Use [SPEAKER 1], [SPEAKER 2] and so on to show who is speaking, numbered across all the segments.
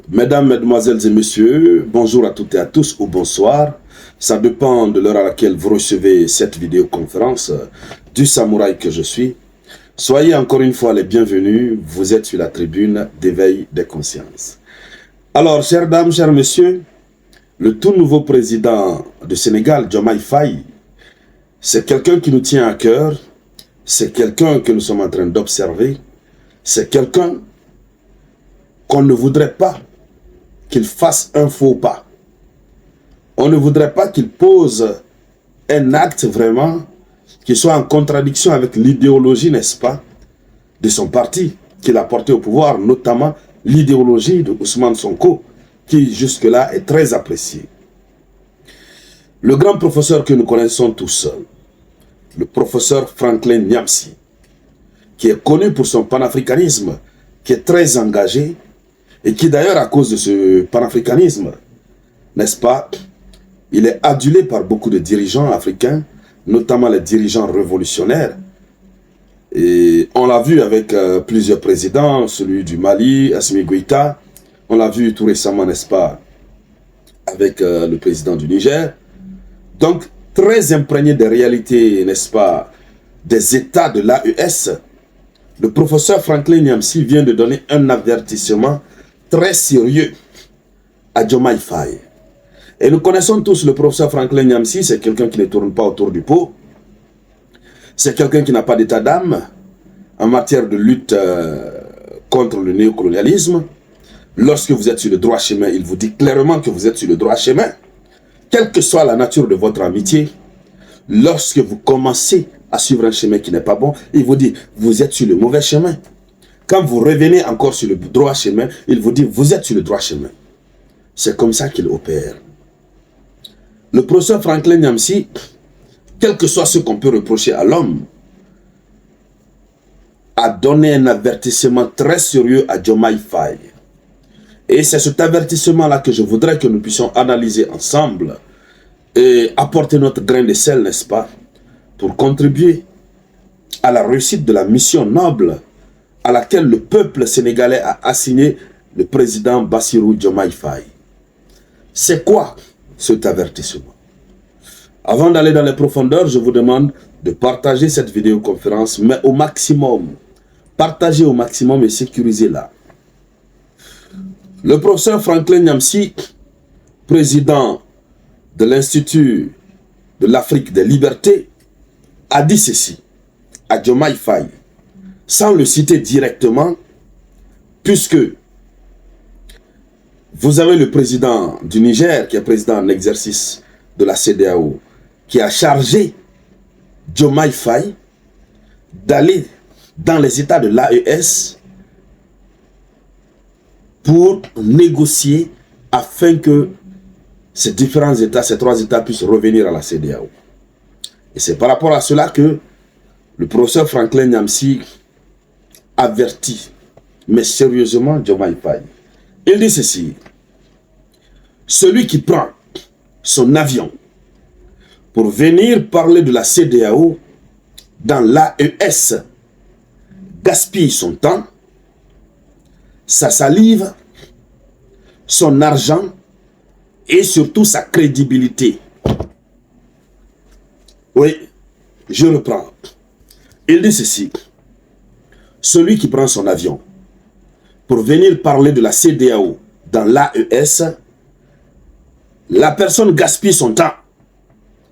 [SPEAKER 1] Mesdames, Mesdemoiselles et Messieurs, bonjour à toutes et à tous ou bonsoir. Ça dépend de l'heure à laquelle vous recevez cette vidéoconférence du samouraï que je suis. Soyez encore une fois les bienvenus, vous êtes sur la tribune d'éveil des consciences. Alors, chères dames, chers messieurs, le tout nouveau président du Sénégal, Diomaye Faye, c'est quelqu'un qui nous tient à cœur, c'est quelqu'un que nous sommes en train d'observer, c'est quelqu'un qu'on ne voudrait pas qu'il fasse un faux pas. On ne voudrait pas qu'il pose un acte vraiment qui soit en contradiction avec l'idéologie, n'est-ce pas, de son parti qu'il a porté au pouvoir, notamment l'idéologie de Ousmane Sonko, qui jusque-là est très appréciée. Le grand professeur que nous connaissons tous, le professeur Franklin Nyamsi, qui est connu pour son panafricanisme, qui est très engagé, et qui d'ailleurs, à cause de ce panafricanisme, n'est-ce pas, il est adulé par beaucoup de dirigeants africains, notamment les dirigeants révolutionnaires. Et on l'a vu avec plusieurs présidents, celui du Mali, Assimi Goïta. On l'a vu tout récemment, n'est-ce pas, avec le président du Niger. Donc, très imprégné des réalités, n'est-ce pas, des états de l'AES, le professeur Franklin Nyamsi vient de donner un avertissement très sérieux à Diomaye Faye. Et nous connaissons tous le professeur Franklin Nyamsi, c'est quelqu'un qui ne tourne pas autour du pot. C'est quelqu'un qui n'a pas d'état d'âme en matière de lutte contre le néocolonialisme. Lorsque vous êtes sur le droit chemin, il vous dit clairement que vous êtes sur le droit chemin. Quelle que soit la nature de votre amitié, lorsque vous commencez à suivre un chemin qui n'est pas bon, il vous dit, vous êtes sur le mauvais chemin. Quand vous revenez encore sur le droit chemin, il vous dit, vous êtes sur le droit chemin. C'est comme ça qu'il opère. Le professeur Franklin Nyamsi, quel que soit ce qu'on peut reprocher à l'homme, a donné un avertissement très sérieux à Diomaye Faye. Et c'est cet avertissement-là que je voudrais que nous puissions analyser ensemble et apporter notre grain de sel, n'est-ce pas, pour contribuer à la réussite de la mission noble à laquelle le peuple sénégalais a assigné le président Bassirou Diomaye Faye. C'est quoi cet avertissement? Avant d'aller dans les profondeurs, je vous demande de partager cette vidéoconférence, mais au maximum. Partagez au maximum et sécurisez-la. Le professeur Franklin Nyamsi, président de l'Institut de l'Afrique des Libertés, a dit ceci à Diomaye Faye, sans le citer directement, puisque vous avez le président du Niger, qui est président en exercice de la CEDEAO, qui a chargé Diomaye Faye d'aller dans les États de l'AES pour négocier afin que ces différents États, ces trois États puissent revenir à la CEDEAO. Et c'est par rapport à cela que le professeur Franklin Nyamsi avertit, mais sérieusement, Diomaye Faye. Il dit ceci: celui qui prend son avion pour venir parler de la CEDEAO dans l'AES gaspille son temps, sa salive, son argent et surtout sa crédibilité. Oui, je reprends. Il dit ceci: celui qui prend son avion pour venir parler de la CEDEAO dans l'AES, la personne gaspille son temps,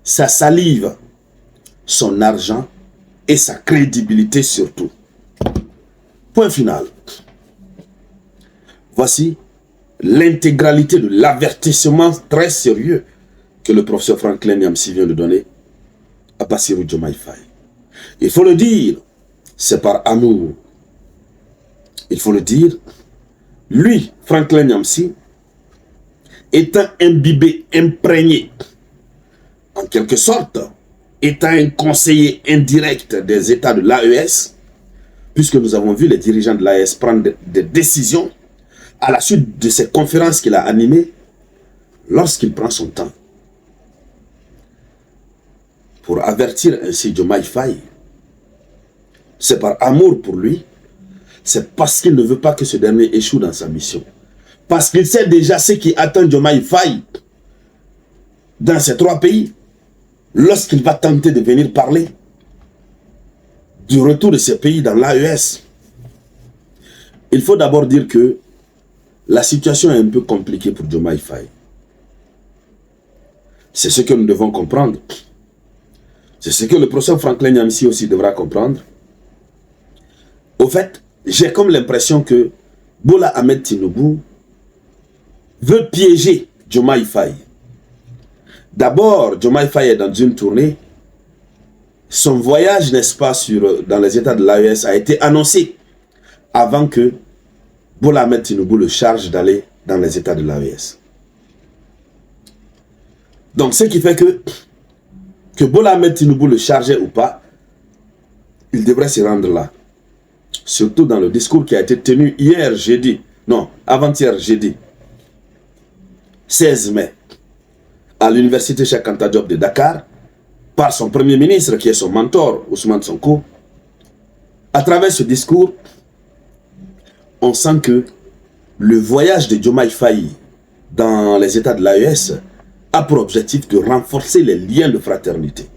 [SPEAKER 1] sa salive, son argent et sa crédibilité surtout. Point final. Voici l'intégralité de l'avertissement très sérieux que le professeur Franklin Nyamsi vient de donner à Bassirou Diomaye Faye. Il faut le dire, c'est par amour. Il faut le dire, lui, Franklin Nyamsi, étant imbibé, imprégné, en quelque sorte, étant un conseiller indirect des États de l'AES, puisque nous avons vu les dirigeants de l'AES prendre des décisions à la suite de ces conférences qu'il a animées, lorsqu'il prend son temps pour avertir ainsi Diomaye Faye, c'est par amour pour lui, c'est parce qu'il ne veut pas que ce dernier échoue dans sa mission. Parce qu'il sait déjà ce qui attend Diomaye Faye dans ces 3 pays lorsqu'il va tenter de venir parler du retour de ces pays dans l'AES. Il faut d'abord dire que la situation est un peu compliquée pour Diomaye Faye. C'est ce que nous devons comprendre. C'est ce que le professeur Franklin Nyamsi aussi devra comprendre. Au fait, j'ai comme l'impression que Bola Ahmed Tinubu veut piéger Diomaye Faye. D'abord, Diomaye Faye est dans une tournée. Son voyage, n'est-ce pas, dans les États de l'AES a été annoncé avant que Bola Ahmed Tinubu le charge d'aller dans les États de l'AES. Donc, ce qui fait que Bola Ahmed Tinubu le chargeait ou pas, il devrait se rendre là. Surtout dans le discours qui a été tenu hier jeudi, non, avant-hier jeudi, 16 mai, à l'université Cheikh Anta Diop de Dakar, par son premier ministre qui est son mentor, Ousmane Sonko. À travers ce discours, on sent que le voyage de Diomaye Faye dans les États de l'AES a pour objectif de renforcer les liens de fraternité.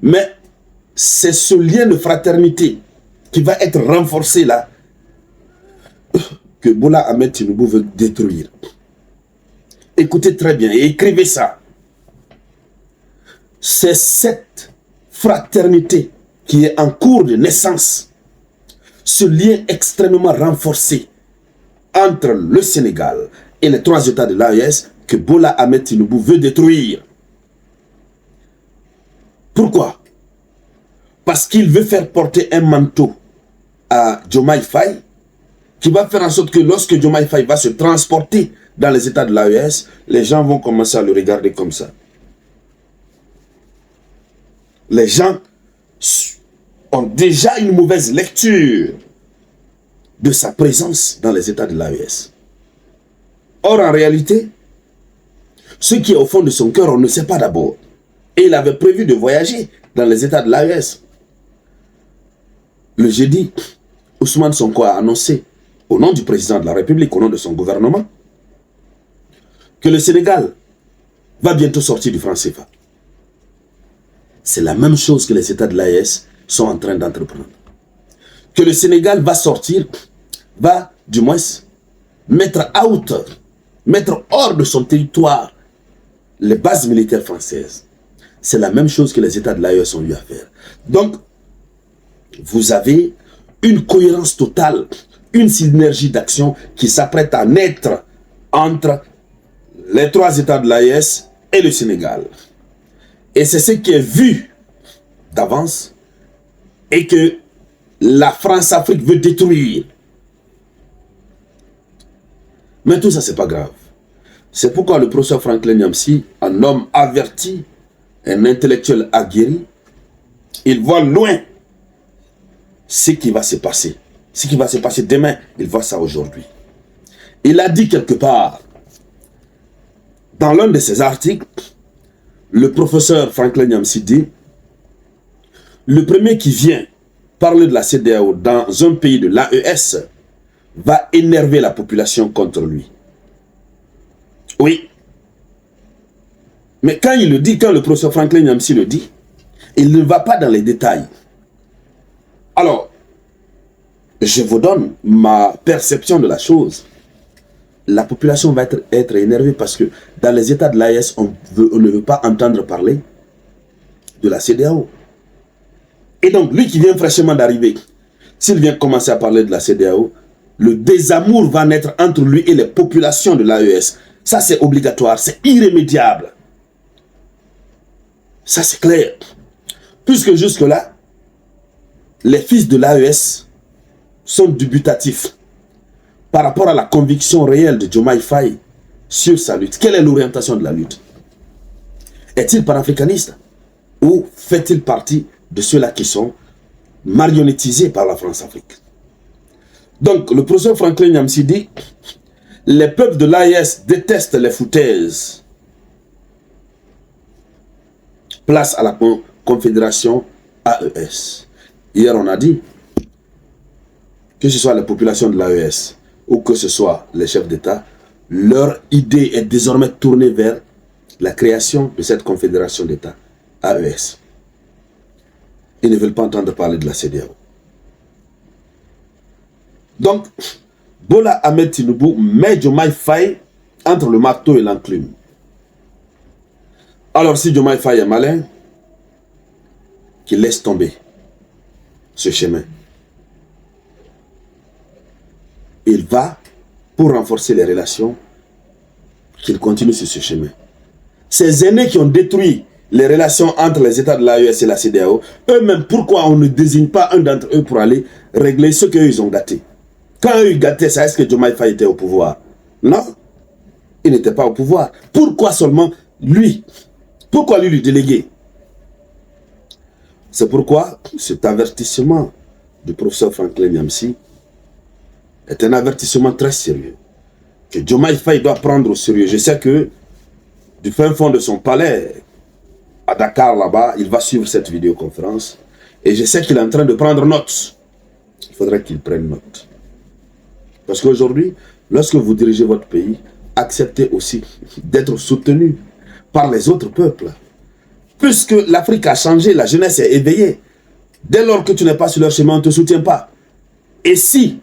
[SPEAKER 1] Mais c'est ce lien de fraternité qui va être renforcé là que Bola Ahmed Tinubu veut détruire. Écoutez très bien et écrivez ça. C'est cette fraternité qui est en cours de naissance. Ce lien extrêmement renforcé entre le Sénégal et les 3 États de l'AES que Bola Ahmed Tinubu veut détruire. Pourquoi? Parce qu'il veut faire porter un manteau à Diomaye Faye qui va faire en sorte que lorsque Diomaye Faye va se transporter dans les États de l'AES, les gens vont commencer à le regarder comme ça. Les gens ont déjà une mauvaise lecture de sa présence dans les États de l'AES. Or, en réalité, ce qui est au fond de son cœur, on ne sait pas d'abord. Et il avait prévu de voyager dans les États de l'AES. Le jeudi, Ousmane Sonko a annoncé, au nom du président de la République, au nom de son gouvernement, que le Sénégal va bientôt sortir du franc CFA. C'est la même chose que les États de l'AES sont en train d'entreprendre. Que le Sénégal va sortir, va du moins mettre hors de son territoire les bases militaires françaises. C'est la même chose que les États de l'AES ont eu à faire. Donc, vous avez une cohérence totale, une synergie d'action qui s'apprête à naître entre les 3 États de l'AES et le Sénégal. Et c'est ce qui est vu d'avance et que la France-Afrique veut détruire. Mais tout ça, c'est pas grave. C'est pourquoi le professeur Franklin Nyamsi, un homme averti, un intellectuel aguerri, il voit loin ce qui va se passer. Ce qui va se passer demain, il voit ça aujourd'hui. Il a dit quelque part, dans l'un de ses articles, le professeur Franklin Nyamsi dit, le premier qui vient parler de la CEDEAO dans un pays de l'AES va énerver la population contre lui. Oui. Mais quand il le dit, quand le professeur Franklin Nyamsi le dit, il ne va pas dans les détails. Alors, je vous donne ma perception de la chose. La population va être énervée parce que dans les États de l'AES, on ne veut pas entendre parler de la CEDEAO. Et donc, lui qui vient fraîchement d'arriver, s'il vient commencer à parler de la CEDEAO, le désamour va naître entre lui et les populations de l'AES. Ça, c'est obligatoire, c'est irrémédiable. Ça, c'est clair. Puisque jusque-là, les fils de l'AES sont dubitatifs par rapport à la conviction réelle de Diomaye Faye sur sa lutte. Quelle est l'orientation de la lutte? Est-il panafricaniste ou fait-il partie de ceux-là qui sont marionnettisés par la France-Afrique? Donc, le professeur Franklin Nyamsi dit les peuples de l'AES détestent les foutaises. Place à la confédération AES. Hier, on a dit que ce soit la population de l'AES ou que ce soit les chefs d'État, leur idée est désormais tournée vers la création de cette confédération d'États, AES. Ils ne veulent pas entendre parler de la CEDEAO. Donc, Bola Ahmed Tinubu met Diomaye Faye entre le marteau et l'enclume. Alors si Diomaye Faye est malin, qu'il laisse tomber ce chemin. Il va, pour renforcer les relations, qu'il continue sur ce chemin. Ces aînés qui ont détruit les relations entre les États de l'AES et la CEDEAO, eux-mêmes, pourquoi on ne désigne pas un d'entre eux pour aller régler ce qu'eux ont gâté? Quand eux ils gâtaient ça, est-ce que Diomaye Faye était au pouvoir? Non, il n'était pas au pouvoir. Pourquoi seulement lui? Pourquoi lui déléguer? C'est pourquoi cet avertissement du professeur Franklin Nyamsi est un avertissement très sérieux, que Diomaye Faye doit prendre au sérieux. Je sais que du fin fond de son palais, à Dakar, là-bas, il va suivre cette vidéoconférence. Et je sais qu'il est en train de prendre note. Il faudrait qu'il prenne note. Parce qu'aujourd'hui, lorsque vous dirigez votre pays, acceptez aussi d'être soutenu par les autres peuples. Puisque l'Afrique a changé, la jeunesse est éveillée. Dès lors que tu n'es pas sur leur chemin, on ne te soutient pas. Et si,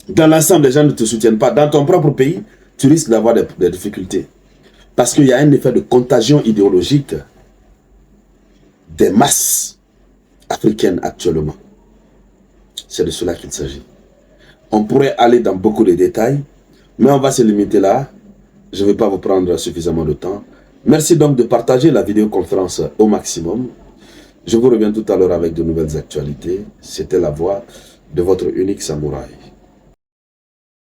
[SPEAKER 1] dans l'ensemble, les gens ne te soutiennent pas, dans ton propre pays, tu risques d'avoir des difficultés. Parce qu'il y a un effet de contagion idéologique des masses africaines actuellement. C'est de cela qu'il s'agit. On pourrait aller dans beaucoup de détails, mais on va se limiter là. Je ne vais pas vous prendre suffisamment de temps. Merci donc de partager la vidéoconférence au maximum. Je vous reviens tout à l'heure avec de nouvelles actualités. C'était la voix de votre unique samouraï.